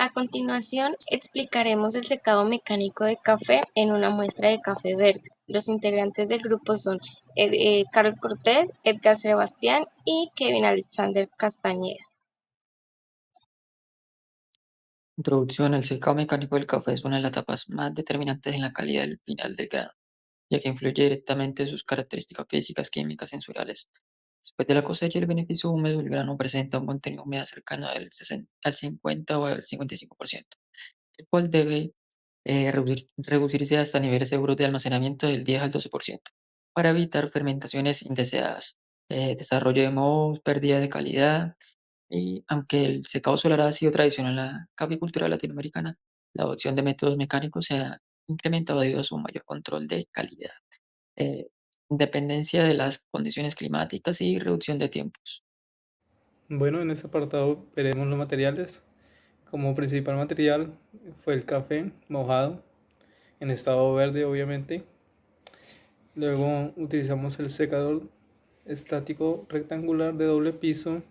A continuación, explicaremos el secado mecánico de café en una muestra de café verde. Los integrantes del grupo son Carlos Cortés, Edgar Sebastián y Kevin Alexander Castañeda. Introducción: el secado mecánico del café es una de las etapas más determinantes en la calidad del final del grano, ya que influye directamente en sus características físicas, químicas, sensoriales. Después de la cosecha y el beneficio húmedo, el grano presenta un contenido de humedad cercano al 50 o al 55%, el cual debe reducirse hasta niveles seguros de almacenamiento del 10 al 12%, para evitar fermentaciones indeseadas, desarrollo de mohos, pérdida de calidad. Y aunque el secado solar ha sido tradicional en la caficultura latinoamericana, la adopción de métodos mecánicos se ha incrementado debido a su mayor control de calidad, eh, independencia de las condiciones climáticas y reducción de tiempos. Bueno, en este apartado veremos los materiales. Como principal material fue el café mojado, en estado verde obviamente. Luego utilizamos el secador estático rectangular de doble piso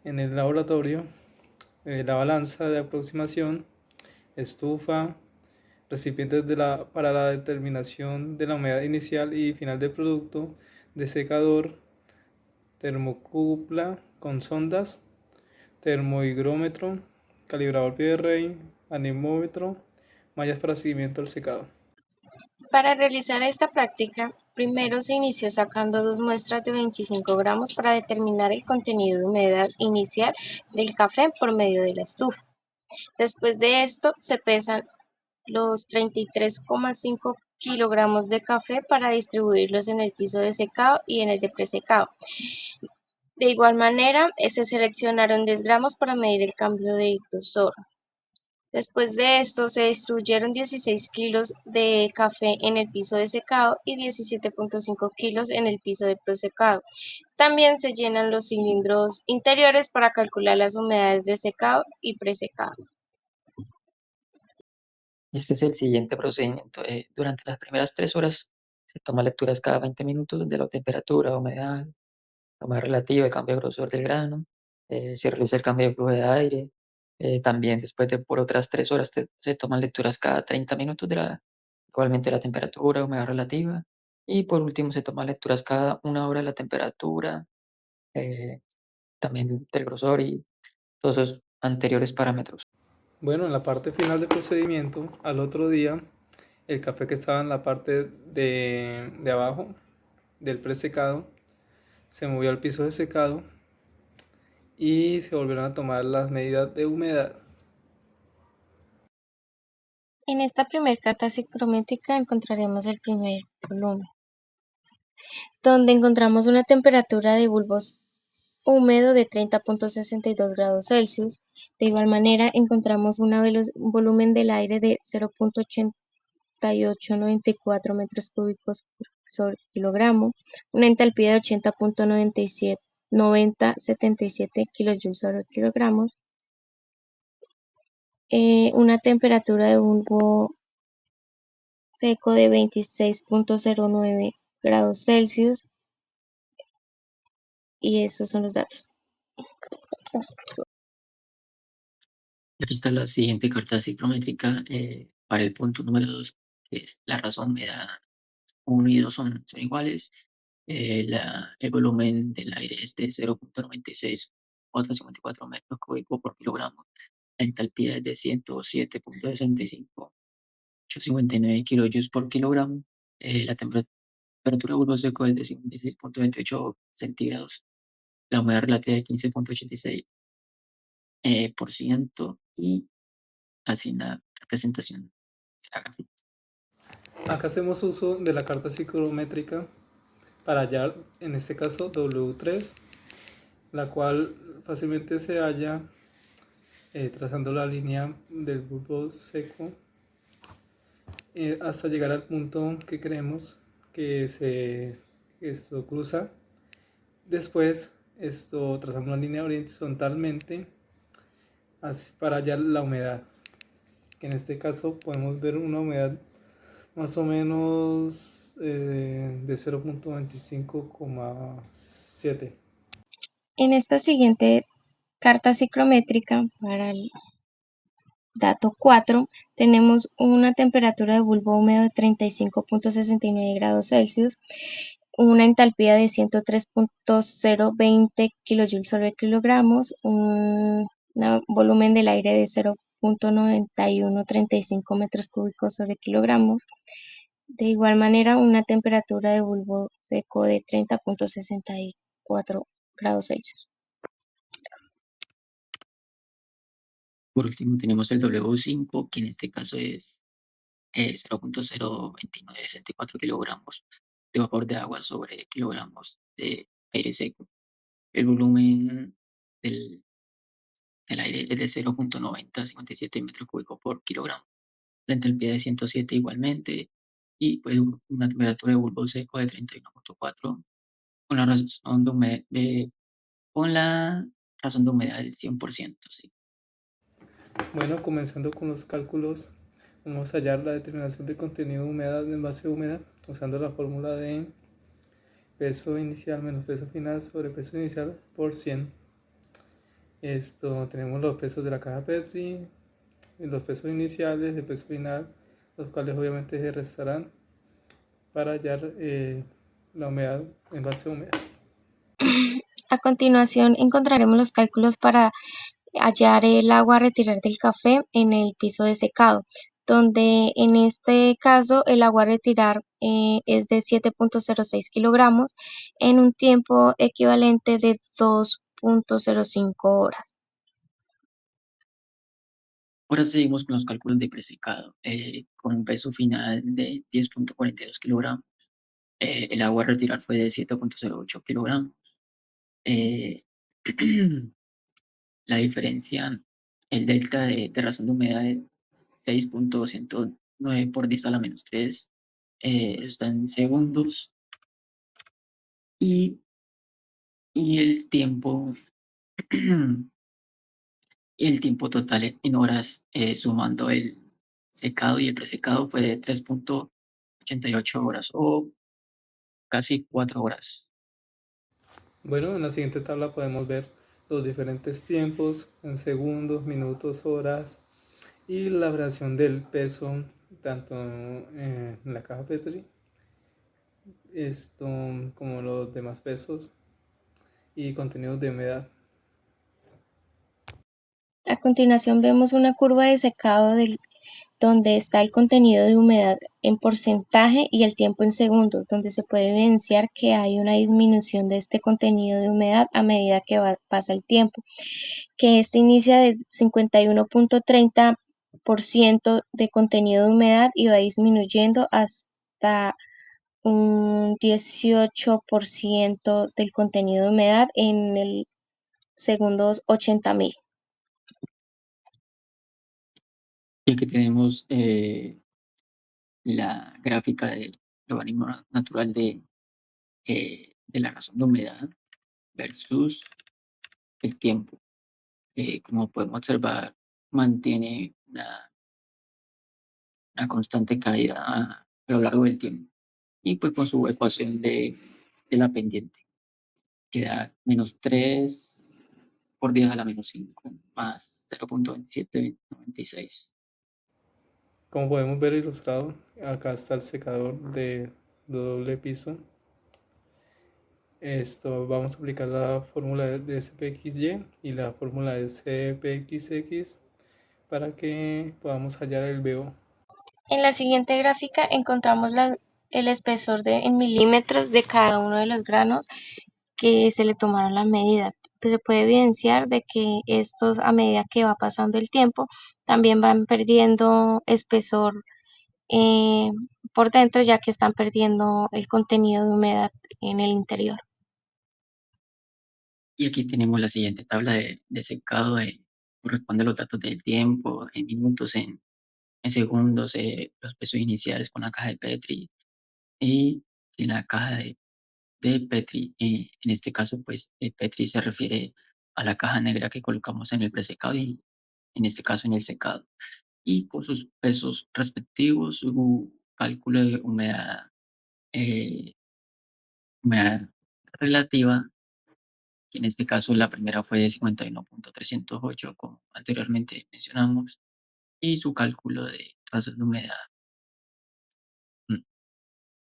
en el laboratorio, la balanza de aproximación, estufa, recipientes para la determinación de la humedad inicial y final del producto, de secador, termocupla con sondas, termohigrómetro, calibrador pie de rey, anemómetro, mallas para seguimiento del secado. Para realizar esta práctica, primero se inició sacando dos muestras de 25 gramos para determinar el contenido de humedad inicial del café por medio de la estufa. Después de esto, se pesan los 33,5 kilogramos de café para distribuirlos en el piso de secado y en el de presecado. De igual manera, se seleccionaron 10 gramos para medir el cambio de grosor. Después de esto, se distribuyeron 16 kilos de café en el piso de secado y 17,5 kilos en el piso de prosecado. También se llenan los cilindros interiores para calcular las humedades de secado y presecado. Este es el siguiente procedimiento. Durante las primeras 3 horas se toman lecturas cada 20 minutos de la temperatura, humedad, la humedad relativa, el cambio de grosor del grano. Se realiza el cambio de flujo de aire. También después de por otras 3 horas se toman lecturas cada 30 minutos igualmente la temperatura, humedad relativa. Y por último se toman lecturas cada 1 hora de la temperatura, eh, también del grosor y todos esos anteriores parámetros. Bueno, en la parte final del procedimiento, al otro día, el café que estaba en la parte de abajo del presecado se movió al piso de secado y se volvieron a tomar las medidas de humedad. En esta primera carta psicométrica encontraremos el primer volumen, donde encontramos una temperatura de bulbo húmedo de 30,62 grados Celsius. De igual manera, encontramos un volumen del aire de 0,8894 metros cúbicos por kilogramo, una entalpía de 80,9077 kilojoules sobre kilogramos, una temperatura de bulbo seco de 26,09 grados Celsius, y esos son los datos. Aquí está la siguiente carta psicométrica para el punto número 2, que es la razón. Me da 1 y 2 son iguales. El volumen del aire es de 0,96 metros cúbicos por kilogramo. La entalpía es de 107,65 kilojoules por kilogramo. La temperatura de bulbo seco es de 56,28 centígrados. La humedad relativa de 15,86%, por ciento, y así la representación de la gráfica. Acá hacemos uso de la carta psicométrica para hallar, en este caso, W3, la cual fácilmente se halla trazando la línea del bulbo seco hasta llegar al punto que creemos esto cruza. Después trazamos una línea horizontalmente para hallar la humedad, que en este caso podemos ver una humedad más o menos de 0,25,7. En esta siguiente carta psicométrica para Dato 4, tenemos una temperatura de bulbo húmedo de 35.69 grados Celsius, una entalpía de 103.020 kilojoules sobre kilogramos, un volumen del aire de 0.9135 metros cúbicos sobre kilogramos. De igual manera, una temperatura de bulbo seco de 30.64 grados Celsius. Por último, tenemos el W5, que en este caso es 0.02964 kilogramos de vapor de agua sobre kilogramos de aire seco. El volumen del, del aire es de 0.9057 metros cúbicos por kilogramo. La entalpía de 107 igualmente. Y pues una temperatura de bulbo seco de 31.4 con la razón de con la razón de humedad del 100%. Sí. Bueno, comenzando con los cálculos, vamos a hallar la determinación del contenido de humedad en base húmeda usando la fórmula de peso inicial menos peso final sobre peso inicial por 100. Tenemos los pesos de la caja Petri, los pesos iniciales, el peso final, los cuales obviamente se restarán para hallar la humedad en base húmeda. A continuación encontraremos los cálculos para hallar el agua a retirar del café en el piso de secado, donde en este caso el agua a retirar es de 7.06 kilogramos en un tiempo equivalente de 2.05 horas. Ahora seguimos con los cálculos de presecado. Con un peso final de 10.42 kilogramos. El agua a retirar fue de 7.08 kilogramos. Eh, la diferencia, el delta de razón de humedad es 6.209 por 10 a la menos 3. Eso está en segundos. Y, y el tiempo, y el tiempo total en horas, sumando el secado y el presecado, fue de 3.88 horas o casi 4 horas. Bueno, en la siguiente tabla podemos ver los diferentes tiempos en segundos, minutos, horas y la variación del peso tanto en la caja Petri como los demás pesos y contenidos de humedad. A continuación vemos una curva de secado donde está el contenido de humedad en porcentaje y el tiempo en segundos, donde se puede evidenciar que hay una disminución de este contenido de humedad a medida que pasa el tiempo, que este inicia de 51.30% de contenido de humedad y va disminuyendo hasta un 18% del contenido de humedad en el segundos 80.000. Y aquí tenemos la gráfica del logaritmo natural de la razón de humedad versus el tiempo. Como podemos observar, mantiene una constante caída a lo largo del tiempo. Y pues con su ecuación de la pendiente, que da menos 3 por 10 a la menos 5 más 0.2796. Como podemos ver ilustrado, acá está el secador de doble piso. Vamos a aplicar la fórmula de SPXY y la fórmula de CPXX para que podamos hallar el BO. En la siguiente gráfica encontramos el espesor en milímetros de cada uno de los granos que se le tomaron la medida. Pues se puede evidenciar de que estos, a medida que va pasando el tiempo, también van perdiendo espesor eh, por dentro, ya que están perdiendo el contenido de humedad en el interior. Y aquí tenemos la siguiente tabla de secado, corresponde a los datos del tiempo, en minutos, en segundos, los pesos iniciales con la caja de Petri y en la caja de Petri. En este caso, pues, Petri se refiere a la caja negra que colocamos en el presecado y en este caso en el secado. Y con sus pesos respectivos, su cálculo de eh, humedad relativa, que en este caso la primera fue de 51.308, como anteriormente mencionamos, y su cálculo de tasas de humedad,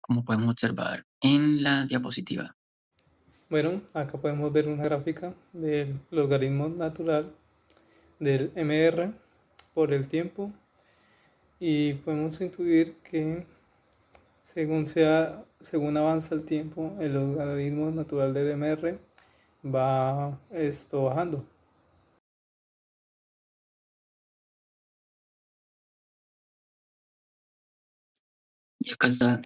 como podemos observar en la diapositiva. Bueno, acá podemos ver una gráfica del logaritmo natural del MR por el tiempo y podemos intuir que según avanza el tiempo, el logaritmo natural del MR va esto bajando. Y acá está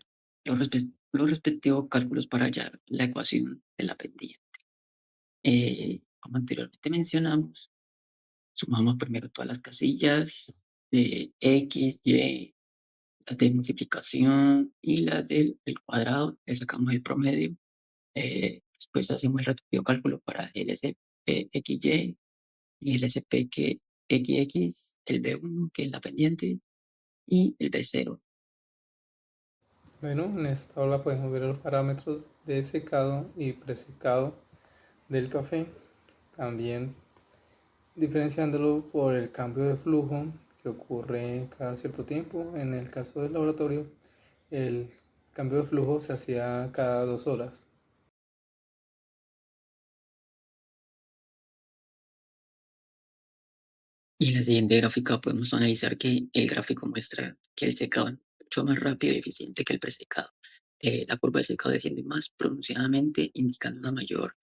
los respectivos cálculos para hallar la ecuación de la pendiente. Como anteriormente mencionamos, sumamos primero todas las casillas de x, y, las de multiplicación y las del el cuadrado, le sacamos el promedio. Después hacemos el respectivo cálculo para el SP XY y el SP que XX, el B1 que es la pendiente y el B0. Bueno, en esta tabla podemos ver los parámetros de secado y presecado del café, también diferenciándolo por el cambio de flujo que ocurre cada cierto tiempo. En el caso del laboratorio, el cambio de flujo se hacía cada 2 horas. Y en la siguiente gráfica podemos analizar que el gráfico muestra que el secado es mucho más rápido y eficiente que el presecado. La curva de secado desciende más pronunciadamente, indicando una mayor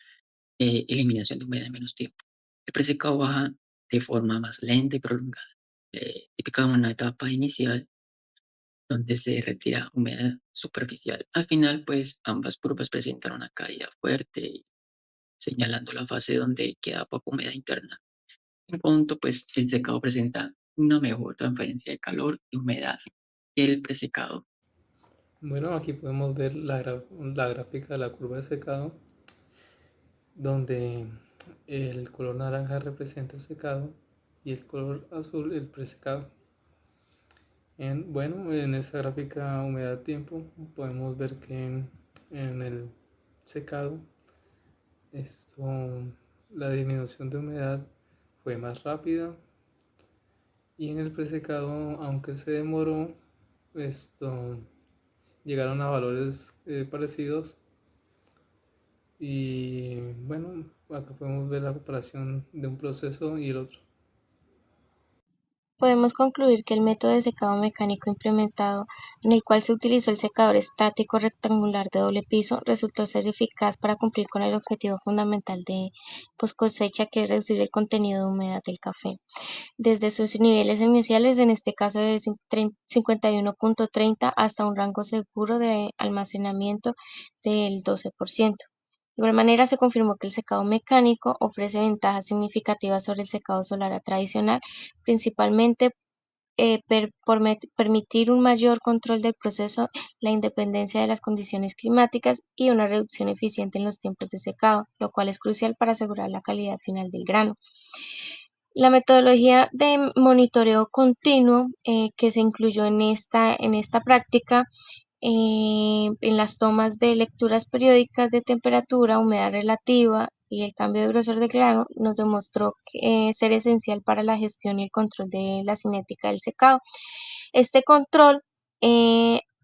eliminación de humedad en menos tiempo. El presecado baja de forma más lenta y prolongada, típica de una etapa inicial donde se retira humedad superficial. Al final, pues ambas curvas presentan una caída fuerte, señalando la fase donde queda poca humedad interna. En punto, pues el secado presenta una mejor transferencia de calor y humedad que el presecado. Bueno, aquí podemos ver la gráfica de la curva de secado, donde el color naranja representa el secado y el color azul el presecado. Bueno, en esta gráfica humedad-tiempo podemos ver que en el secado esto, la disminución de humedad fue más rápida y en el presecado, aunque se demoró, esto llegaron a valores parecidos. Y bueno, acá podemos ver la comparación de un proceso y el otro. Podemos concluir que el método de secado mecánico implementado, en el cual se utilizó el secador estático rectangular de doble piso, resultó ser eficaz para cumplir con el objetivo fundamental de post-cosecha, que es reducir el contenido de humedad del café desde sus niveles iniciales, en este caso de 51.30 hasta un rango seguro de almacenamiento del 12%. De igual manera, se confirmó que el secado mecánico ofrece ventajas significativas sobre el secado solar tradicional, principalmente por permitir un mayor control del proceso, la independencia de las condiciones climáticas y una reducción eficiente en los tiempos de secado, lo cual es crucial para asegurar la calidad final del grano. La metodología de monitoreo continuo que se incluyó en esta práctica, en las tomas de lecturas periódicas de temperatura, humedad relativa y el cambio de grosor de grano, nos demostró ser esencial para la gestión y el control de la cinética del secado. Este control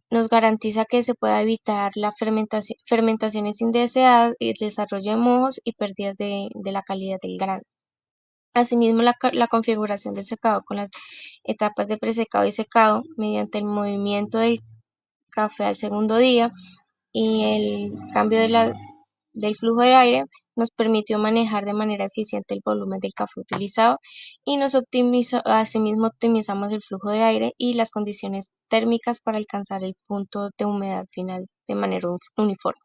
nos garantiza que se pueda evitar la fermentaciones indeseadas, el desarrollo de mojos y pérdidas de la calidad del grano. Asimismo, la configuración del secado con las etapas de presecado y secado mediante el movimiento del café al segundo día y el cambio del flujo de aire nos permitió manejar de manera eficiente el volumen del café utilizado y asimismo optimizamos el flujo de aire y las condiciones térmicas para alcanzar el punto de humedad final de manera uniforme.